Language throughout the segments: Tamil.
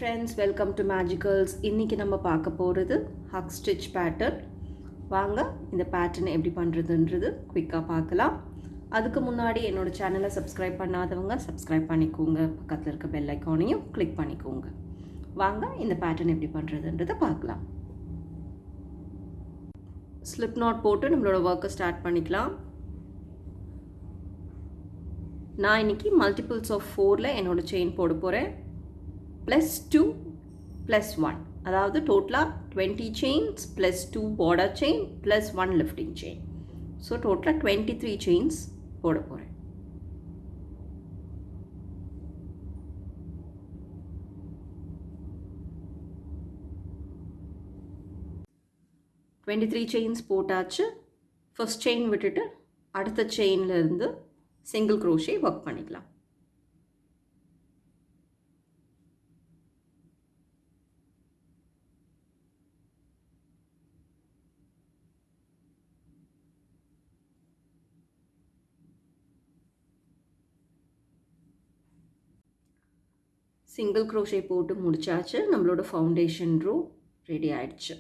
friends, welcome to Magicals. இன்னைக்கு நம்ம பார்க்க போறது ஹக் ஸ்டிச் பேட்டர்ன். வாங்க இந்த பேட்டர்ன் எப்படி பண்றதுன்றது குயிக்கா பார்க்கலாம். அதுக்கு முன்னாடி என்னோட சேனலை சப்ஸ்கிரைப் பண்ணாதவங்க சப்ஸ்கிரைப் பண்ணிக்கோங்க. பக்கத்துல இருக்க பெல் ஐகானையும் கிளிக் பண்ணிக்கோங்க. வாங்க இந்த பேட்டர்ன் எப்படி பண்றதுன்றதை பார்க்கலாம். ஸ்லிப் நாட் போட்டு நம்மளோட வர்க்கை ஸ்டார்ட் பண்ணிக்கலாம். நான் இன்னைக்கு மல்டிபிள்ஸ் ஆஃப் 4ல என்னோட செயின் போட போறேன். plus 2 plus 1 அதாவது டோட்டலாக 20 chains plus 2 border chain plus 1 lifting chain. So டோட்டலாக 23 chains போட போகிறேன். chains போட்டாச்சு. ஃபர்ஸ்ட் செயின் விட்டுட்டு அடுத்த செயின்லேருந்து சிங்கிள் க்ரோஷே ஒர்க் பண்ணிக்கலாம். சிங்கிள் க்ரோஷே போட்டு முடிச்சாச்சு. நம்மளோட ஃபவுண்டேஷன் ரோ ரெடி ஆயிடுச்சு.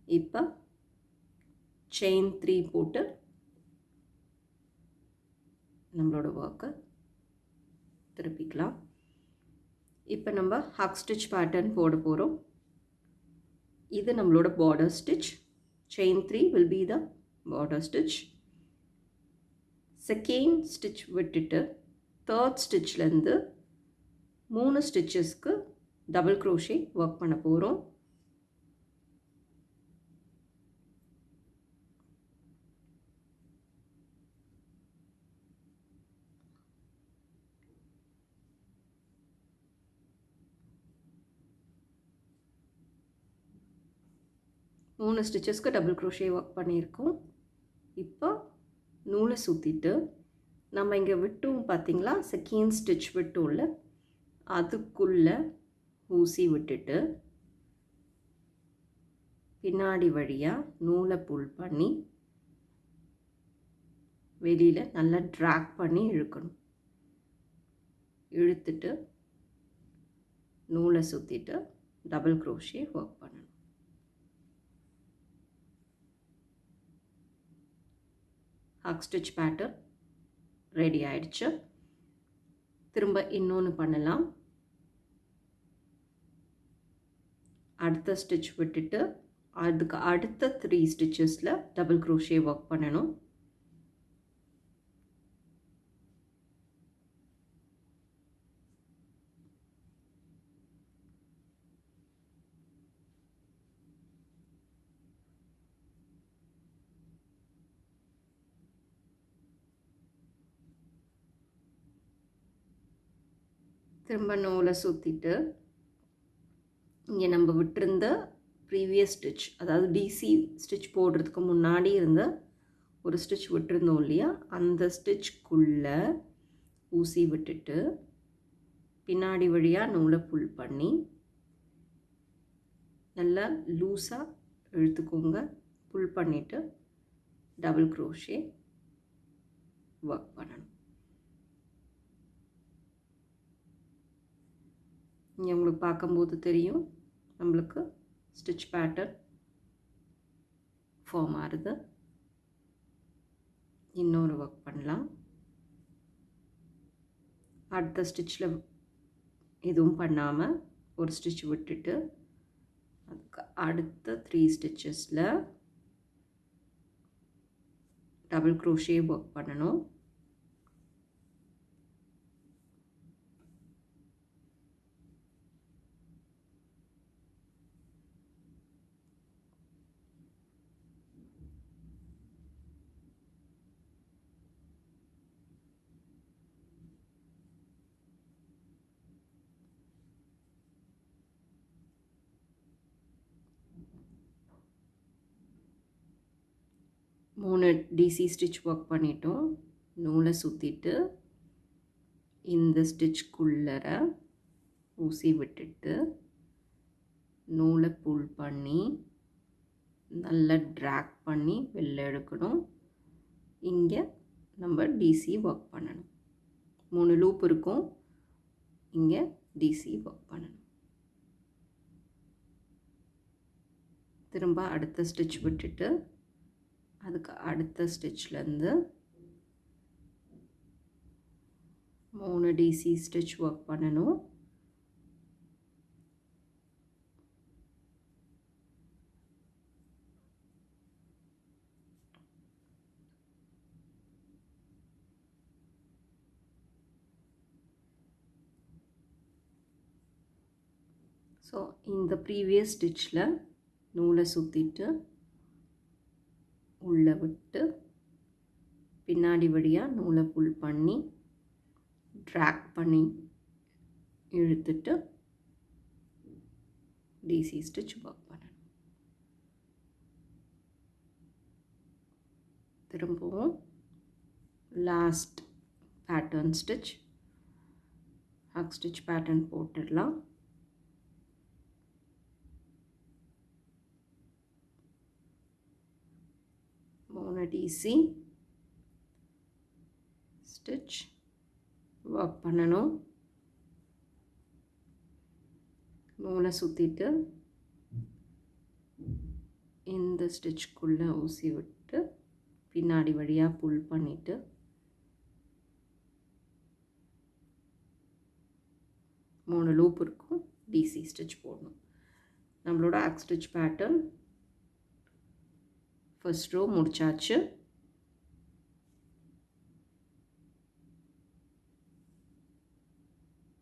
இப்போ செயின் 3 போட்டு நம்மளோட ஒர்க்கை திருப்பிக்கலாம். இப்போ நம்ம ஹக் ஸ்டிச் பேட்டர்ன் போட போகிறோம். இது நம்மளோட border stitch. Chain 3 will be the border stitch. Second stitch விட்டுட்டு தேர்ட் ஸ்டிச்லேருந்து 3 ஸ்டிச்சஸ்க்கு டபுள் க்ரோஷே ஒர்க் பண்ண போகிறோம். மூணு ஸ்டிச்சஸ்க்கு டபுள் க்ரோஷே ஒர்க் பண்ணியிருக்கோம். இப்போ நூலை சுற்றிட்டு நம்ம இங்கே விட்டோம் பார்த்தீங்களா, செகண்ட் ஸ்டிச் விட்டோம்ல, அதுக்குள்ளே ஊசி விட்டுட்டு பின்னாடி வழியாக நூலை புல் பண்ணி வெளியில் நல்லா ட்ராக் பண்ணி இழுக்கணும். இழுத்துட்டு நூலை சுற்றிட்டு டபுள் க்ரோஷே ஒர்க் பண்ணணும். ஹக் ஸ்டிச் பேட்டர்ன் ரெடி ஆயிடுச்சு. திரும்ப இன்னொன்று பண்ணலாம். அடுத்த ஸ்டிச் விட்டுட்டு அதுக்கு அடுத்த 3 ஸ்டிச்சஸில் டபுள் க்ரோஷே ஒர்க் பண்ணணும். திரும்ப நூலை சுற்றிட்டு இங்கே நம்ம விட்டிருந்த ப்ரீவியஸ் ஸ்டிச், அதாவது டிசி ஸ்டிச் போடுறதுக்கு முன்னாடி இருந்த ஒரு ஸ்டிச் விட்டுருந்தோம் இல்லையா, அந்த ஸ்டிச்சுக்குள்ளே ஊசி விட்டுட்டு பின்னாடி வழியாக நூலை புல் பண்ணி நல்லா லூஸாக இழுத்துக்கோங்க. புல் பண்ணிவிட்டு டபுள் க்ரோஷே ஒர்க் பண்ணணும். இங்கே உங்களுக்கு பார்க்கும்போது தெரியும் நம்மளுக்கு ஸ்டிச் பேட்டர்ன் ஃபார்ம் ஆகுது. இன்னொரு ஒர்க் பண்ணலாம். அடுத்த ஸ்டிச்சில் எதுவும் பண்ணாமல் ஒரு ஸ்டிச் விட்டுட்டு அதுக்கு அடுத்த 3 ஸ்டிச்சஸில் டபுள் க்ரோஷே ஒர்க் பண்ணணும். மூணு டிசி ஸ்டிச் ஒர்க் பண்ணிட்டோம். நூலை சுற்றிட்டு இந்த ஸ்டிச்சுக்குள்ளர ஊசி விட்டுட்டு நூலை புல் பண்ணி நல்லா ட்ராக் பண்ணி வெளில எடுக்கணும். இங்கே நம்ம டிசி ஒர்க் பண்ணணும். 3 லூப் இருக்கும். இங்கே டிசி ஒர்க் பண்ணணும். திரும்ப அடுத்த ஸ்டிச் விட்டுட்டு அதுக்கு அடுத்த ஸ்டிச்லேருந்து 3 டிசி ஸ்டிச் ஒர்க் பண்ணணும். ஸோ இந்த ப்ரீவியஸ் ஸ்டிச்சில் நூலை சுற்றிட்டு உள்ளே விட்டு பின்னாடி வழியாக நூலை புல் பண்ணி ட்ராக் பண்ணி இழுத்துட்டு டிசி ஸ்டிச் ஒர்க் பண்ணணும். திரும்பவும் last pattern stitch hug stitch pattern போட்டுடலாம். டிசி ஸ்டிச் ஒர்க் பண்ணணும். நூலை சுற்றிட்டு இந்த ஸ்டிச்சுக்குள்ளே ஊசி விட்டு பின்னாடி வழியாக புல் பண்ணிவிட்டு மூணு லூப் இருக்கும், டிசி ஸ்டிச் போடணும். நம்மளோட hug stitch pattern first row முடிச்சாச்சு.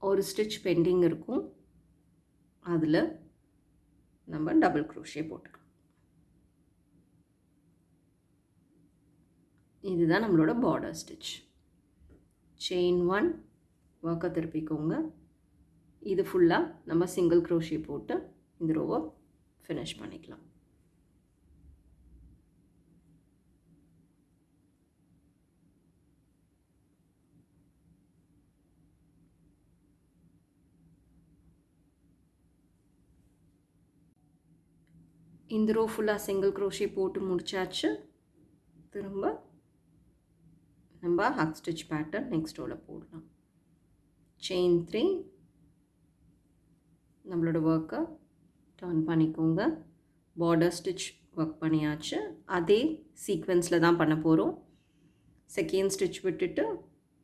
ஒரு ஸ்டிச் பெண்டிங் இருக்கும், அதில் நம்ம டபுள் க்ரோஷே போட்டுக்கலாம். இதுதான் நம்மளோட பார்டர் ஸ்டிச். செயின் 1 ஒர்க்கை திருப்பிக்கோங்க. இது ஃபுல்லாக நம்ம சிங்கிள் க்ரோஷே போட்டு இந்த ரோவை ஃபினிஷ் பண்ணிக்கலாம். இந்த ரோ ஃபுல்லாக சிங்கிள் க்ரோஷே போட்டு முடிச்சாச்சு. திரும்ப நம்ம ஹக் ஸ்டிச் பேட்டர்ன் நெக்ஸ்ட் ரோவில் போடலாம். செயின் 3 நம்மளோட ஒர்க்கை டர்ன் பண்ணிக்கோங்க. பார்டர் ஸ்டிச் ஒர்க் பண்ணியாச்சு. அதே சீக்வென்ஸில் தான் பண்ண போகிறோம். செகண்ட் ஸ்டிச் விட்டுட்டு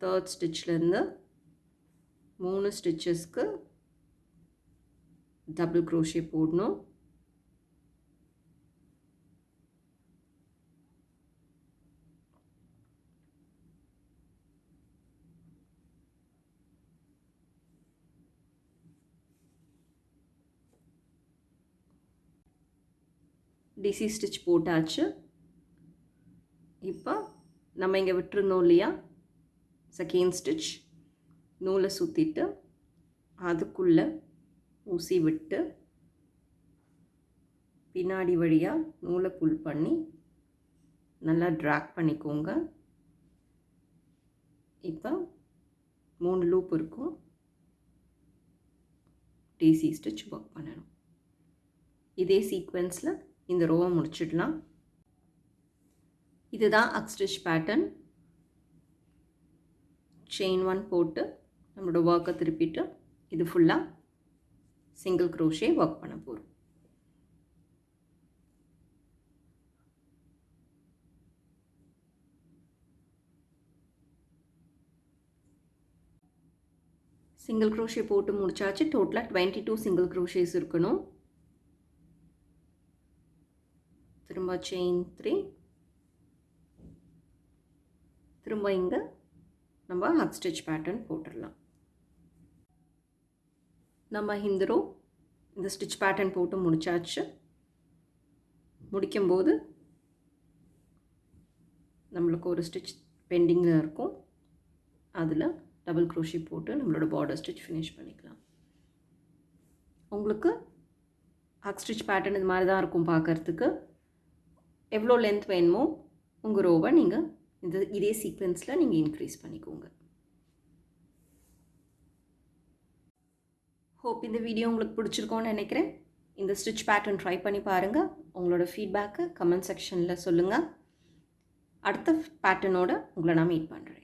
தேர்ட் ஸ்டிச்லேருந்து 3 ஸ்டிச்சஸ்க்கு டபுள் க்ரோஷே போடணும். டிசி ஸ்டிச் போட்டாச்சு. இப்போ நம்ம இங்கே விட்டுருந்தோம் இல்லையா, செகண்ட் ஸ்டிச் நூலை சுற்றிட்டு அதுக்குள்ளே ஊசி விட்டு பின்னாடி வழியாக நூலை புல் பண்ணி நல்லா ட்ராக் பண்ணிக்கோங்க. இப்போ 3 லூப் இருக்கும், டிசி ஸ்டிச் ஒர்க் பண்ணணும். இதே சீக்வென்ஸில் இந்த ரோவை முடிச்சிடலாம். இதுதான் ஹக் ஸ்டிச் பேட்டர்ன். செயின் 1 போட்டு நம்மளோட ஒர்க்கை திருப்பிட்டு இது ஃபுல்லாக சிங்கிள் க்ரோஷே ஒர்க் பண்ண போகிறோம். சிங்கிள் க்ரோஷே போட்டு முடிச்சாச்சு. டோட்டலாக 22 சிங்கிள் க்ரோஷேஸ் இருக்கணும். திரும்ப செயின் 3, திரும்ப இங்கே நம்ம ஹக் ஸ்டிச் பேட்டர்ன் போட்டுடலாம். நம்ம இந்த ரோ இந்த ஸ்டிச் பேட்டர்ன் போட்டு முடிச்சாச்சு. முடிக்கும்போது நம்மளுக்கு ஒரு ஸ்டிச் பெண்டிங்கில் இருக்கும், அதில் டபுள் க்ரோஷே போட்டு நம்மளோட பார்டர் ஸ்டிச் ஃபினிஷ் பண்ணிக்கலாம். உங்களுக்கு ஹக் ஸ்டிச் பேட்டர்ன் இது மாதிரி தான் இருக்கும் பார்க்குறதுக்கு. எவ்வளோ லென்த் வேணுமோ உங்கள் ரோவை நீங்கள் இதே சீக்வென்ஸில் நீங்கள் இன்க்ரீஸ் பண்ணிக்கோங்க. ஹோப் இந்த வீடியோ உங்களுக்கு பிடிச்சிருக்கோன்னு நினைக்கிறேன். இந்த ஸ்டிச் பேட்டர்ன் ட்ரை பண்ணி பாருங்கள். உங்களோட ஃபீட்பேக்கை கமெண்ட் செக்ஷனில் சொல்லுங்கள். அடுத்த பேட்டர்னோட உங்களை நான் மீட் பண்ணுறேன்.